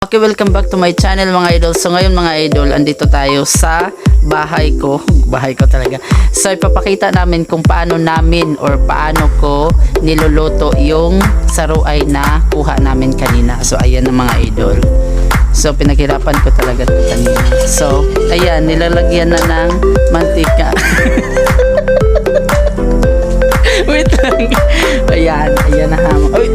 Okay, welcome back to my channel mga idol. So ngayon mga idol, andito tayo sa bahay ko. Bahay ko talaga. So ipapakita namin kung paano namin or paano ko niluluto yung saruay na kuha namin kanina. So ayan ang mga idol. So pinaghirapan ko talaga ito kanina. So ayan, nilalagyan na ng mantika. Wait lang. Ayan, ayan na ha. Uy,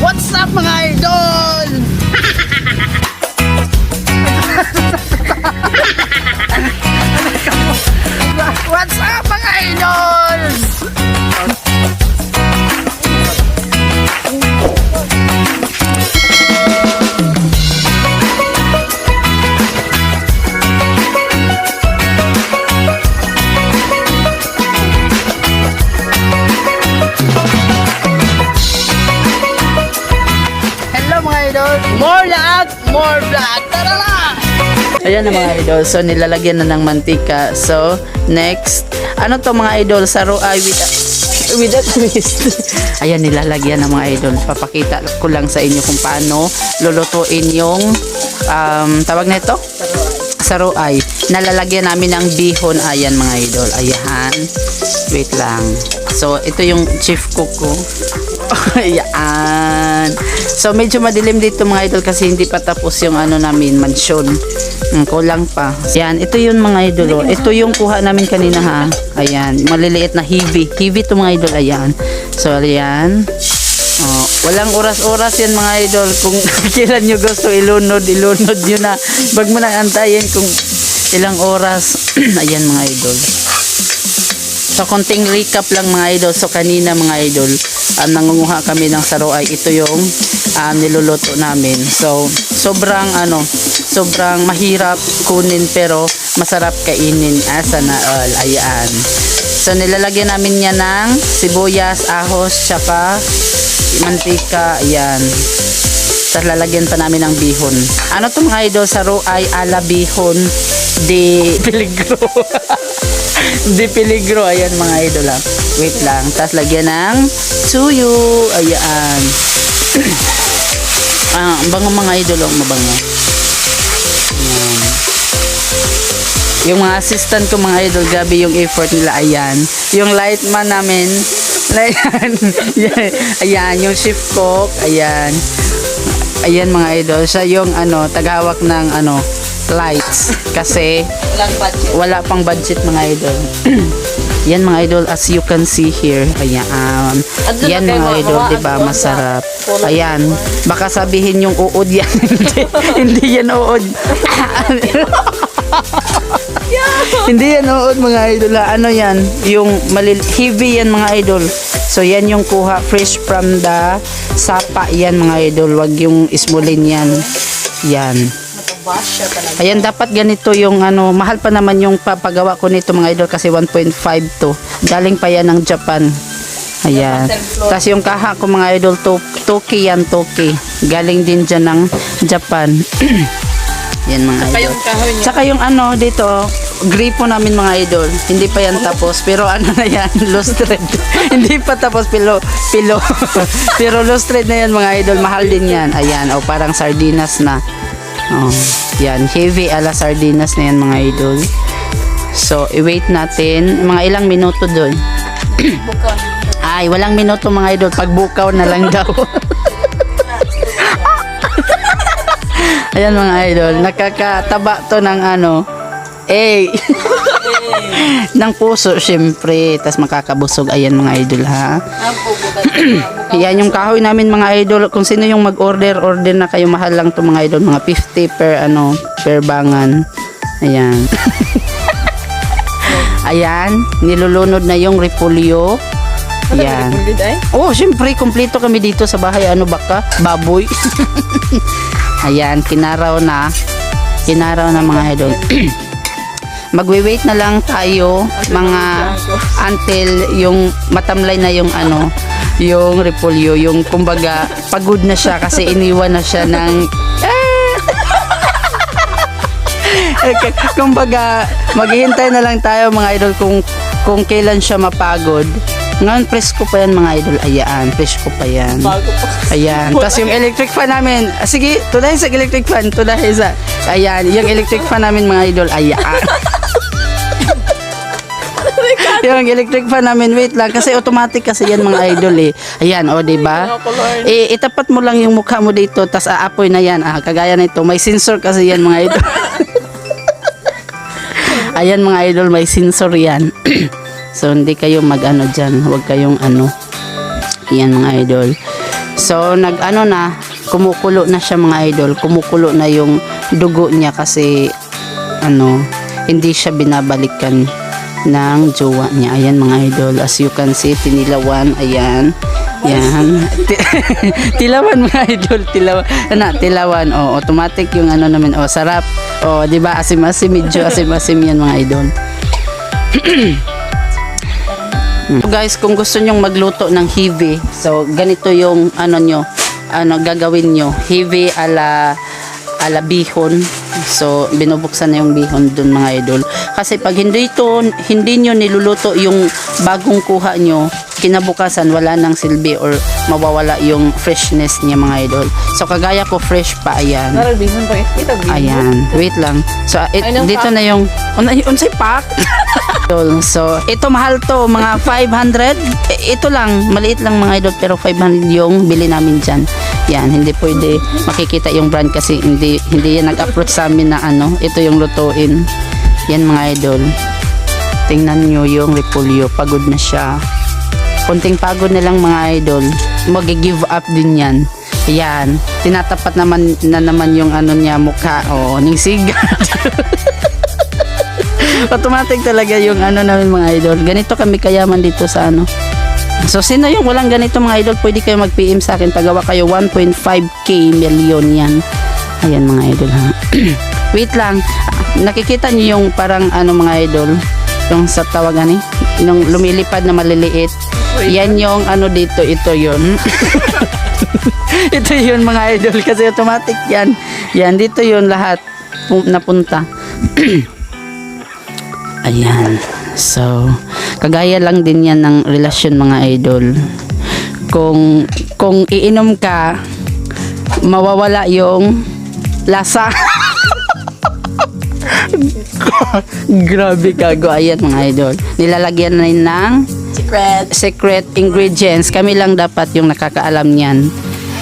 what's up mga idol? What's up mga idol? More lag, more vlog. Tara na! Ayan na mga idol. So nilalagyan na ng mantika. So next, ano to mga idol? Saruay with a twist. Ayan, nilalagyan ng mga idol. Papakita ko lang sa inyo kung paano lulutuin yung tawag na ito? Saruay. Nalalagyan namin ng bihon. Ayan mga idol. Ayan. Wait lang. So ito yung chief cook ko. Ayan. So medyo madilim dito mga idol kasi hindi pa tapos yung ano namin, mansyon. Kulang pa. Ayan, ito yung mga idol. Oh. Ito yung kuha namin kanina ha. Ayan, maliliit na hivi. Hivi to mga idol. Ayan. So ayan. Oh, walang oras-oras yan mga idol. Kung kailan nyo gusto ilunod nyo na. Wag mo nang antayin kung ilang oras. Ayan mga idol. So konting recap lang mga idol. So kanina mga idol, nangunguha kami ng saruay. Ito yung niluluto namin. So sobrang sobrang mahirap kunin pero masarap kainin. Sana all. Ayan. So nilalagyan namin niya ng sibuyas, ahos, tsaka mantika. Ayan. Tapos lalagyan pa namin ng bihon. Ano to mga idol? Saruay ala bihon de peligro. De peligro. Ayan mga idol ha. Wait lang. Tapos lagyan ng suyo. Ayan. Bango mga idol. Mabango. Ayan. Yung mga assistant ko mga idol, gabi yung effort nila. Ayan. Yung lightman namin. Ayan. Ayan. Yung chef cook. Ayan. Ayan mga idol. Siya yung tagahawak ng lights. Kasi wala pang budget mga idol. Yan mga idol, as you can see here. Ayan. Yan mga idol, diba? Masarap. Ayan. Baka sabihin yung uod yan. Hindi yan uod. Hindi yan uod mga idol. Ano yan? Yung heavy yan mga idol. So yan yung kuha fresh from the sapa yan mga idol. Wag yung ismulin yan. Yan. Ayan, dapat ganito yung mahal pa naman yung papagawa ko nito mga idol kasi 1.5 to. Galing pa yan ng Japan. Ayan. Tapos yung kaha ko mga idol, Toki yan, Toki. Galing din dyan ng Japan. Yan mga idol. Tsaka yung dito, gripo namin mga idol. Hindi pa yan tapos. Pero na yan, lustrade. Hindi pa tapos, pilo. Pero lustrade na yan mga idol. Mahal din yan. Ayan, parang sardinas na. Oh, yan, heavy ala sardinas na yan mga idol. So, i-wait natin mga ilang minuto doon. Ay, walang minuto mga idol, pagbukaw na lang daw. Ayan mga idol, nakakataba to ng ng puso syempre, tas makakabusog. Ayan mga idol ha. Yan yung kahoy namin mga idol. Kung sino yung mag-order, order na kayo. Mahal lang to mga idol, mga 50 per bangan. Ayan. Ayan, nilulunod na yung repolyo. Ayan. Oh, syempre kumpleto kami dito sa bahay. Baka baboy. Ayan, kinaraw na mga idol. Magwe-wait na lang tayo mga until yung matamlay na yung yung repolyo, yung kumbaga pagod na siya kasi iniwan na siya ng kumbaga maghihintay na lang tayo mga idol kung kung kailan siya mapagod. Ngayon, presko pa yan mga idol. Ayan, presko pa yan. Bago pa. Ayan. Tapos yung electric fan namin. Sige, tunahin sa electric fan. Tunahin sa... Ayan, yung electric fan namin mga idol. Ayan. Yung electric fan namin, wait lang. Kasi automatic kasi yan mga idol eh. Ayan, o, diba? Itapat mo lang yung mukha mo dito. Tapos aapoy na yan. Kagaya na ito. May sensor kasi yan mga idol. Ayan mga idol, may sensor yan. So, hindi kayo mag-ano dyan. Huwag kayong ano. Yan mga idol. So, nag-ano na, kumukulo na siya mga idol. Kumukulo na yung dugo niya kasi, ano, hindi siya binabalikan ng jowa niya. Ayan mga idol. As you can see, tinilawan. Ayan. Yan. Tilawan mga idol. Tilawan. O, automatic yung ano namin. O, sarap. O, diba? Asim-asim. Medyo asim-asim yan mga idol. So guys, kung gusto nyong magluto ng hivi, so ganito yung ano nyo, gagawin nyo, hivi ala bihon. So binubuksan na yung bihon dun mga idol. Kasi pag hindi nyo niluluto yung bagong kuha nyo, kinabukasan wala nang silbi or mawawala yung freshness niya mga idol. So kagaya ko fresh pa, ayan. Bihon pa ito. Ayan, wait lang. So dito na yung unsay pack. So ito mahal to, mga 500. Ito lang, maliit lang mga idol, pero 500 yung bili namin diyan. Yan, hindi pwede makikita yung brand kasi hindi yan nag-approach sa amin na ano, ito yung lutuin. Yan mga idol. Tingnan nyo yung repolyo, pagod na siya. Konting pagod na lang mga idol, mag-give up din yan. Ayan, tinatapat naman yung ano niya, mukha. O, ningsig. Automatic talaga yung ano namin mga idol. Ganito kami kayaman dito sa ano. So, sino yung walang ganito mga idol, pwede kayo mag-PM sa akin. Pagawa kayo 1.5k million yan. Ayan mga idol ha. Wait lang. Nakikita niyo yung parang ano mga idol, yung sa tawagan eh, yung lumilipad na maliliit. Yan yung ano dito, ito yun. Ito yun mga idol kasi automatic yan. Yan, dito yun lahat napunta. Ayan. So, kagaya lang din yan ng relasyon mga idol. Kung iinom ka, mawawala yung lasa. Grabe kago. Ayan mga idol. Nilalagyan na rin ng secret ingredients. Kami lang dapat yung nakakaalam niyan.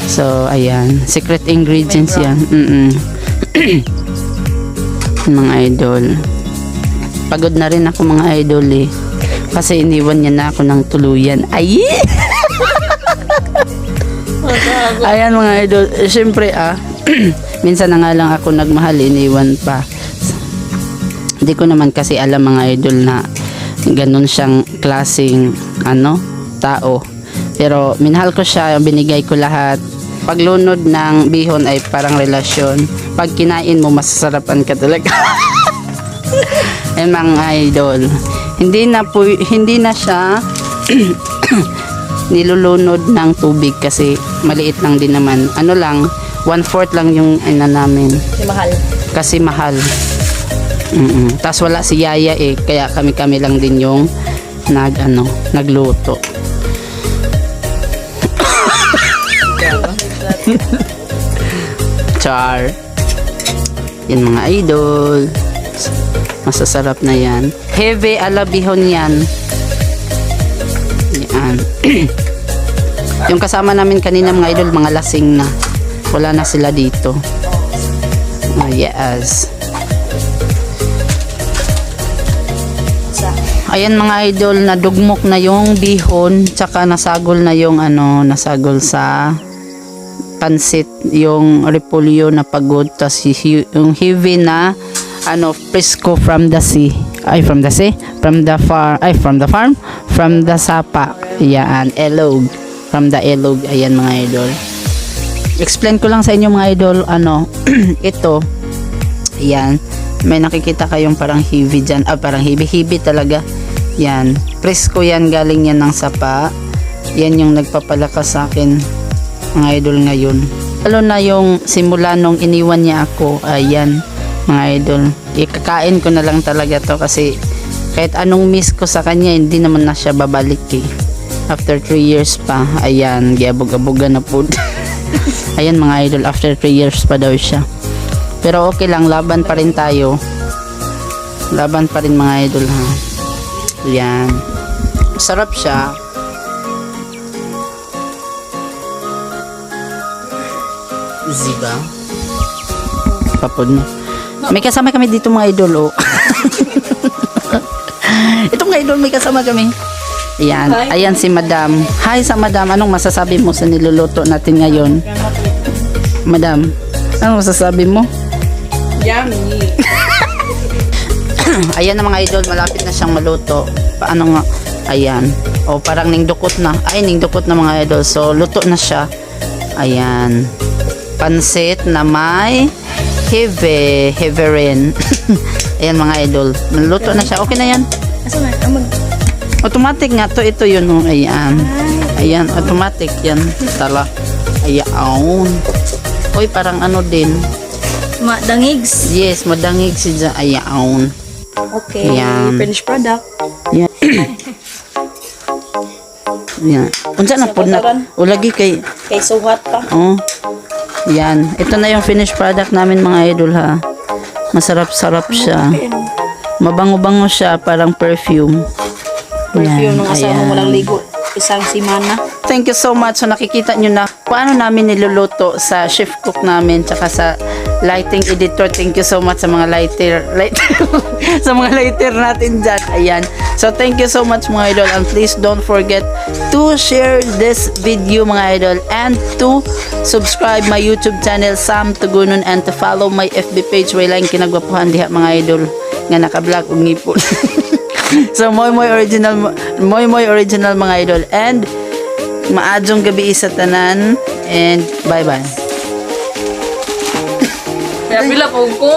So, ayan. Secret ingredients yan. Mga idol. Pagod na rin ako mga idol eh. Kasi iniwan niya na ako ng tuluyan. Ay! Ayan mga idol. Siyempre minsan na nga lang ako nagmahal, iniwan pa. Hindi ko naman kasi alam mga idol na ganun siyang klaseng tao. Pero minahal ko siya, binigay ko lahat. Paglunod ng bihon ay parang relasyon. Pag kinain mo, masasarapan ka talaga. Mga idol, hindi na siya nilulunod ng tubig kasi maliit lang din naman. Ano lang, 1/4 lang yung namin. Kasi mahal. Tas wala si Yaya eh, kaya kami lang din yung nagluto. Char. Yan mga idol. Masasarap na yan. Heavy ala bihon yan. Yan. Yung kasama namin kanina mga idol, mga lasing na. Wala na sila dito. Oh, yes. Ayan mga idol, nadugmok na yung bihon, tsaka nasagol na yung nasagol sa pansit, yung repolyo na pagod, tas yung heavy na fresco from the sea. From the sapa. Yan, elog. From the elog. Ayan mga idol. Explain ko lang sa inyo mga idol, ito. Ayan. May nakikita kayong parang heavy dyan. Parang heavy talaga. Yan. Fresco yan, galing yan ng sapa. Yan yung nagpapalakas sa akin mga idol ngayon. Lalo na yung simula nung iniwan niya ako. Ayan mga idol, ikakain ko na lang talaga to kasi Kahit anong miss ko sa kanya, hindi naman na siya babalik eh. After 3 years pa, ayan, giabog-abogan na po. Ayan mga idol, after 3 years pa daw siya. Pero okay lang, laban pa rin tayo. Laban pa rin mga idol ha. Ayan. Sarap siya. Ziba. Papod mo. May kasama kami dito mga idol, oh. Itong mga idol, may kasama kami. Ayan. Ayan si Madam. Hi sa Madam. Anong masasabi mo sa niluluto natin ngayon? Madam, anong masasabi mo? Yummy. Ayan na mga idol, malapit na siyang maluto. Paano nga? Ayan. O parang ningdukot na. Ay, ningdukot na mga idol. So, luto na siya. Ayan. Pansit na may heverin. Ayan mga idol. Maluto na siya. Okay na yan. Asa na? Automatic nga to. Ito yun. Oh. Ayan. Ayan. Automatic yan. Tala. Ayan. Uy, parang ano din. Dangigs. Yes, madangig si dyan. Ayan. Okay. Ayan. Finished product. Yan. Yan. Unsa na po na ulagi kay Kay suhat pa. oh. Yan. Ito na yung finished product namin mga idol ha. Masarap-sarap siya. Mabango-bango siya, parang perfume. Perfume ng asawa ayan. mo walang ligo. Isang simana. Thank you so much. So nakikita nyo na paano namin niluluto sa chef cook namin tsaka sa lighting editor. Thank you so much sa mga lighter sa mga lighter natin dyan. Ayan. So thank you so much mga idol, and please don't forget to share this video mga idol, and to subscribe my YouTube channel Sam Tugunon, and to follow my FB page way lang kinagwapuhan diha mga idol nga naka-vlog og ngipon. So moy original mga idol, and maadjong gabi sa tanan, and bye bye. Kaya pila po ko.